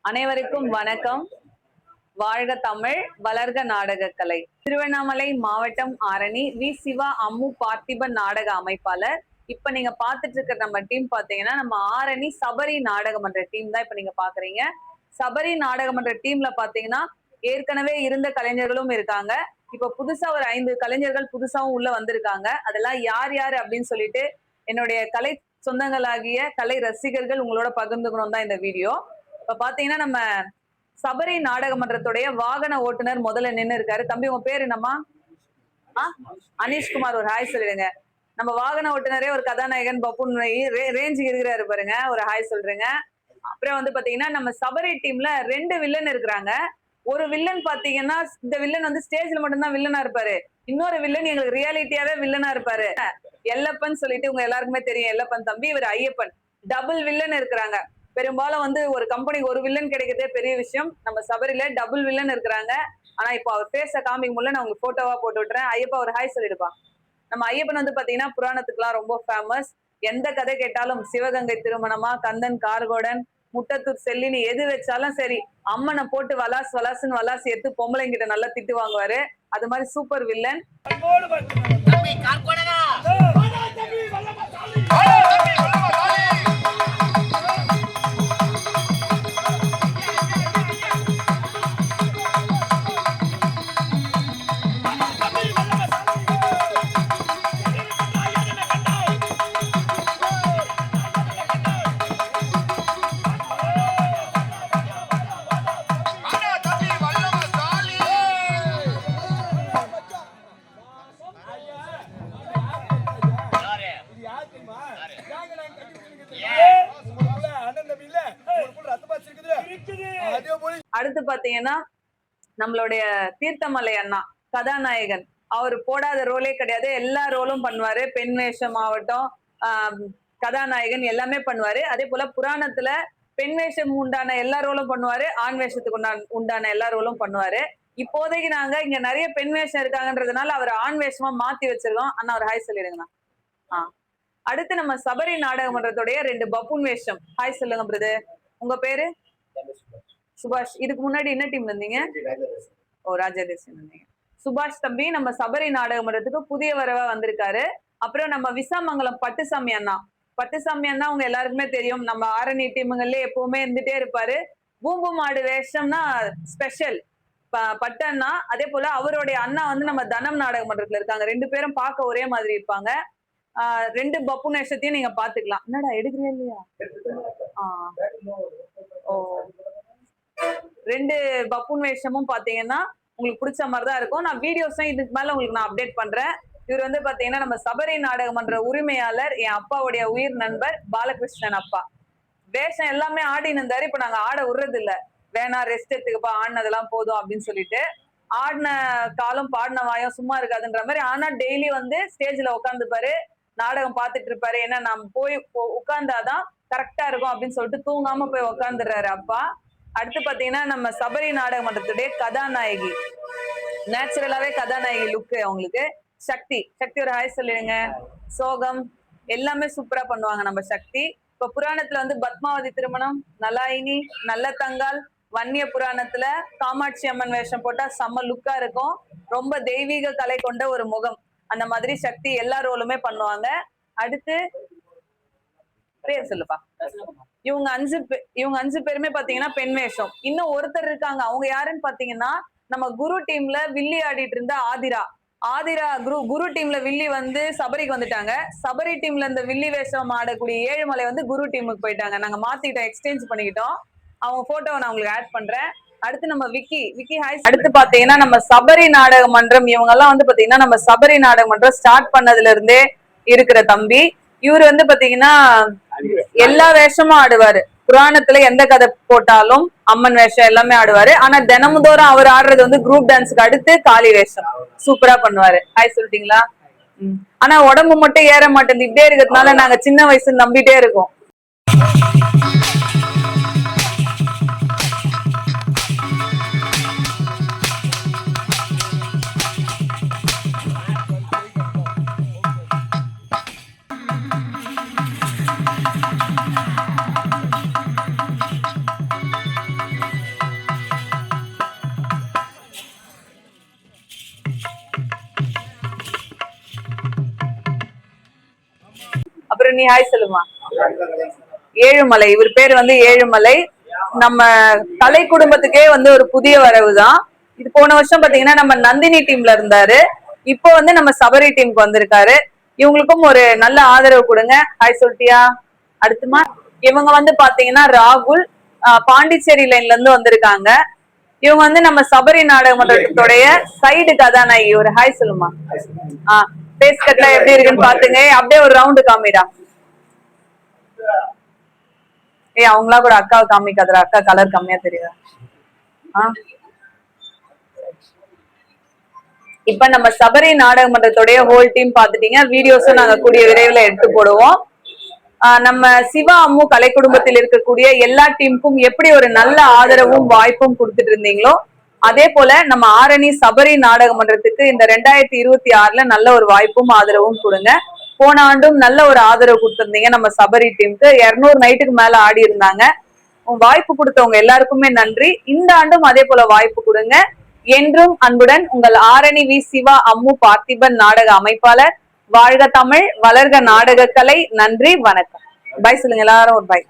அனைவருக்கும் வணக்கம். வாழ்க தமிழ், வளர்க நாடகக்கலை. திருவண்ணாமலை மாவட்டம் ஆரணி வி சிவா அம்மு பார்த்திபன் நாடக அமைப்பாளர். இப்ப நீங்க பாத்துட்டு இருக்கிற நம்ம டீம் பாத்தீங்கன்னா நம்ம ஆரணி சபரி நாடகமன்ற டீம் தான் இப்ப நீங்க பாக்குறீங்க. சபரி நாடகமன்ற டீம்ல பாத்தீங்கன்னா ஏற்கனவே இருந்த கலைஞர்களும் இருக்காங்க. இப்ப புதுசா ஒரு 5 கலைஞர்கள் புதுசாவும் உள்ள வந்திருக்காங்க. அதெல்லாம் யார் யாரு அப்படின்னு சொல்லிட்டு என்னுடைய கலை சொந்தங்களாகிய கலை ரசிகர்கள் உங்களோட பகிர்ந்துக்கணும் தான் இந்த வீடியோ. இப்ப பாத்தீங்கன்னா நம்ம சபரி நாடகமன்றத்துடைய வாகன ஓட்டுநர் முதல்ல நின்று இருக்காரு. தம்பி உங்க பேரு என்னம்மா? அனீஷ்குமார், ஒரு ஹாய் சொல்லிடுங்க. நம்ம வாகன ஓட்டுநரே ஒரு கதாநாயகன் பப்புன் ரேஞ்சுக்கு இருக்கிறாரு பாருங்க, ஒரு ஹாய் சொல்றேங்க. அப்புறம் வந்து பாத்தீங்கன்னா நம்ம சபரி டீம்ல 2 வில்லன் இருக்கிறாங்க. ஒரு வில்லன் பாத்தீங்கன்னா இந்த வில்லன் வந்து ஸ்டேஜ்ல மட்டும்தான் வில்லனா இருப்பாரு. இன்னொரு வில்லன் எங்களுக்கு ரியாலிட்டியாவே வில்லனா இருப்பாரு. எல்லப்பன் சொல்லிட்டு உங்க எல்லாருக்குமே தெரியும். எல்லப்பன் தம்பி, இவர் ஐயப்பன். டபுள் வில்லன் இருக்கிறாங்க. பெரும்பாலும் வந்து ஒரு கம்பெனிக்கு ஒரு வில்லன் கிடைக்கிறதே பெரிய விஷயம். நம்ம சபரியில டபுள் வில்லன் இருக்கிறாங்க. ஆனா இப்போ அவர் பேச காமிக்க முடியல, நான் உங்களுக்கு போட்டோவா போட்டு விட்டுறேன். ஐயப்பா ஒரு ஹாய் சொல்லிடுப்பா. நம்ம ஐயப்பன் வந்து பாத்தீங்கன்னா புராணத்துக்குலாம் ரொம்ப ஃபேமஸ். எந்த கதை கேட்டாலும் சிவகங்கை திருமணமா, கந்தன் கார்கோடன், முட்டத்தூர் செல்லின்னு எது வச்சாலும் சரி, அம்மனை போட்டு வலாஸ் வலாசுன்னு வலாசி எடுத்து பொம்பளைங்கிட்ட நல்லா திட்டு வாங்குவாரு. அது மாதிரி சூப்பர் வில்லன். அடுத்து பாத்தீங்கன்னா நம்மளுடைய தீர்த்தமலை அண்ணா கதாநாயகன். அவர் போடாத ரோலே கிடையாது, எல்லா ரோலும் பண்ணுவாரு. பெண் வேஷம் ஆகட்டும், கதாநாயகன் எல்லாமே பண்ணுவாரு. அதே போல புராணத்துல பெண் வேஷம் உண்டான எல்லா ரோலும் பண்ணுவாரு, ஆண் வேஷத்துக்கு உண்டான எல்லா ரோலும் பண்ணுவாரு. இப்போதைக்கு நாங்க இங்க நிறைய பெண் வேஷம் இருக்காங்கன்றதுனால அவர் ஆண் வேஷமா மாத்தி வச்சிருக்கோம். அண்ணா ஒரு ஹாய் சொல்லிடுங்கண்ணா. அடுத்து நம்ம சபரி நாடகமன்றத்துடைய 2 பப்புன் வேஷம். ஹாய் சொல்லுங்க பிரதர். உங்க பேரு? சுபாஷ். இதுக்கு முன்னாடி என்ன டீம்ல இருந்தீங்க? ஓ, ராஜாதேசன் இருந்தீங்க. சுபாஷ் தம்பி நம்ம சபரி நாடகமன்றத்துக்கு புதிய வரவா வந்திருக்காரு. அப்புறம் நம்ம விசாமங்கலம் பட்டுசாமி அண்ணா. பட்டுசாமி அண்ணா உங்க எல்லாருக்குமே தெரியும், நம்ம ஆரணி டீமுங்கள்ல எப்பவுமே இருந்துட்டே இருப்பாரு. பூம்பு மாடு வேஷம்னா ஸ்பெஷல் பட்டு அண்ணா. அதே போல அவருடைய அண்ணா வந்து நம்ம தனம் நாடகமன்றத்துல இருக்காங்க. 2 பேரும் பார்க்க ஒரே மாதிரி இருப்பாங்க. 2 பப்புன் வேஷத்தையும் நீங்க பாத்துக்கலாம். என்னடா எடுக்கிறே இல்லையா? ஓ, 2 பப்புன் வேஷமும் பாத்தீங்கன்னா உங்களுக்கு பிடிச்ச மாதிரிதான் இருக்கும். நான் வீடியோஸும் இதுக்கு மேல உங்களுக்கு நான் அப்டேட் பண்றேன். இவர் வந்து பாத்தீங்கன்னா நம்ம சபரி நாடகமன்ற உரிமையாளர், என் அப்பாவுடைய உயிர் நண்பர் பாலகிருஷ்ணன் அப்பா. வேஷம் எல்லாமே ஆடின்னு இருந்தாரு. இப்ப நாங்க ஆட விடுறது இல்ல, வேணா ரெஸ்ட் எடுத்துக்கப்பா, ஆடினதெல்லாம் போதும் அப்படின்னு சொல்லிட்டு. ஆடின காலம் பாடின வாயம் சும்மா இருக்காதுன்ற மாதிரி. ஆனா டெய்லி வந்து ஸ்டேஜ்ல உட்காந்துப்பாரு, நாடகம் பார்த்துட்டு இருப்பாரு. ஏன்னா நம்ம போய் உட்கார்ந்தாதான் கரெக்டா இருக்கும் அப்படின்னு சொல்லிட்டு தூங்காம போய் உட்காந்துடுறாரு அப்பா. அடுத்து பாத்தீங்கன்னா நம்ம சபரி நாடகமன்றத்துடைய கதாநாயகி, நேச்சுரலாவே கதாநாயகி லுக் அவங்களுக்கு. சக்தி. சக்தி ஒரு ஹாய் சொல்லிடுங்க. சோகம் எல்லாமே சூப்பரா பண்ணுவாங்க நம்ம சக்தி. இப்ப புராணத்துல வந்து பத்மாவதி திருமணம், நலாயினி, நல்ல தங்கால், வன்னிய புராணத்துல காமாட்சி அம்மன் வேஷம் போட்டா செம்ம லுக்கா இருக்கும். ரொம்ப தெய்வீக கலை கொண்ட ஒரு முகம். அந்த மாதிரி சக்தி எல்லா ரோலுமே பண்ணுவாங்க. அடுத்து பேர் சொல்லுப்பா. இவங்க 5 பேருமே பாத்தீங்கன்னா பெண் வேஷம். இன்னும் ஒருத்தர் இருக்காங்க, அவங்க யாருன்னு பாத்தீங்கன்னா நம்ம குரு டீம்ல வில்லி ஆடிட்டு இருந்த ஆதிரா குரு டீம்ல வில்லி வந்து சபரிக்கு வந்துட்டாங்க. சபரி டீம்ல இந்த வில்லி வேஷம் ஆடக்கூடிய ஏழுமலை வந்து குரு டீமுக்கு போயிட்டாங்க. நாங்க மாத்திட்டோம், எக்ஸ்சேஞ்ச் பண்ணிக்கிட்டோம். அவங்க போட்டோவை நான் உங்களுக்கு ஆட் பண்றேன். அடுத்து நம்ம விக்கி ஹாய். அடுத்து பாத்தீங்கன்னா நம்ம சபரி நாடக மன்றம், இவங்க எல்லாம் வந்து பாத்தீங்கன்னா நம்ம சபரி நாடக மன்றம் ஸ்டார்ட் பண்ணதுல இருந்தே இருக்கிற தம்பி. இவரு வந்து பாத்தீங்கன்னா எல்லா வேஷமும் ஆடுவாரு. புராணத்துல எந்த கதை போட்டாலும் அம்மன் வேஷம் எல்லாமே ஆடுவாரு. ஆனா தினமுதோறும் அவர் ஆடுறது வந்து குரூப் டான்ஸ்க்கு அடுத்து காளி வேஷம் சூப்பரா பண்ணுவாரு. ஹாய் சொல்லிட்டீங்களா? ஆனா உடம்பு மட்டும் ஏற மாட்டேங்குது. இப்படியே இருக்கிறதுனால நாங்க சின்ன வயசு நம்பிட்டே இருக்கோம். ஷினி ஹாய் சொல்லுமா. ஏழுமலை, இவர் பேர் வந்து ஏழுமலை. நம்ம கலை குடும்பத்துக்கே வந்து ஒரு புதிய வரவு தான். இது போன வருஷம் பாத்தீங்கன்னா நம்ம நந்தினி டீம்ல இருந்தாரு. இப்போ வந்து நம்ம சபரி டீமுக்கு வந்திருக்காரு. இவங்களுக்கும் ஒரு நல்ல ஆதரவு கொடுங்க. ஹாய் சொல்லிட்டியா? அடுத்துமா இவங்க வந்து பாத்தீங்கன்னா ராகுல், பாண்டிச்சேரி லைன்ல இருந்து வந்திருக்காங்க. இவங்க வந்து நம்ம சபரி நாடக மன்றத்துடைய சைடு கதாநாயகி. ஒரு ஹாய் சொல்லுமா. பேஸ் கட்ல எப்படி இருக்குன்னு பாத்துங்க. அப்படியே ஒரு ரவுண்டு காமிடா. அவங்களா கூட அக்காவை காமிக்காதரா, அக்கா கலர் கம்மியா தெரியுதா. இப்ப நம்ம சபரி நாடக மன்றத்துடைய ஹோல் டீம் பாத்துட்டீங்க. வீடியோஸும் நாங்க கூடிய விரைவில் எடுத்து போடுவோம். நம்ம சிவா அம்மு கலை குடும்பத்தில் இருக்கக்கூடிய எல்லா டீமுக்கும் எப்படி ஒரு நல்ல ஆதரவும் வாய்ப்பும் கொடுத்துட்டு இருந்தீங்களோ அதே போல நம்ம ஆரணி சபரி நாடக மன்றத்துக்கு இந்த 2026ல நல்ல ஒரு வாய்ப்பும் ஆதரவும் கொடுங்க. போன ஆண்டும் நல்ல ஒரு ஆதரவு கொடுத்திருந்தீங்க. நம்ம சபரி டீமுக்கு 200 நைட்டுக்கு மேல ஆடி இருந்தாங்க. வாய்ப்பு கொடுத்தவங்க எல்லாருக்குமே நன்றி. இந்த ஆண்டும் அதே போல வாய்ப்பு கொடுங்க. என்றும் அன்புடன் உங்கள் ஆரணி வி சிவா அம்மு பார்த்திபன் நாடக அமைப்பாளர். வாழ்க தமிழ், வளர்க நாடக கலை. நன்றி, வணக்கம். பாய் சொல்லுங்க எல்லாரும். ஒரு பாய்.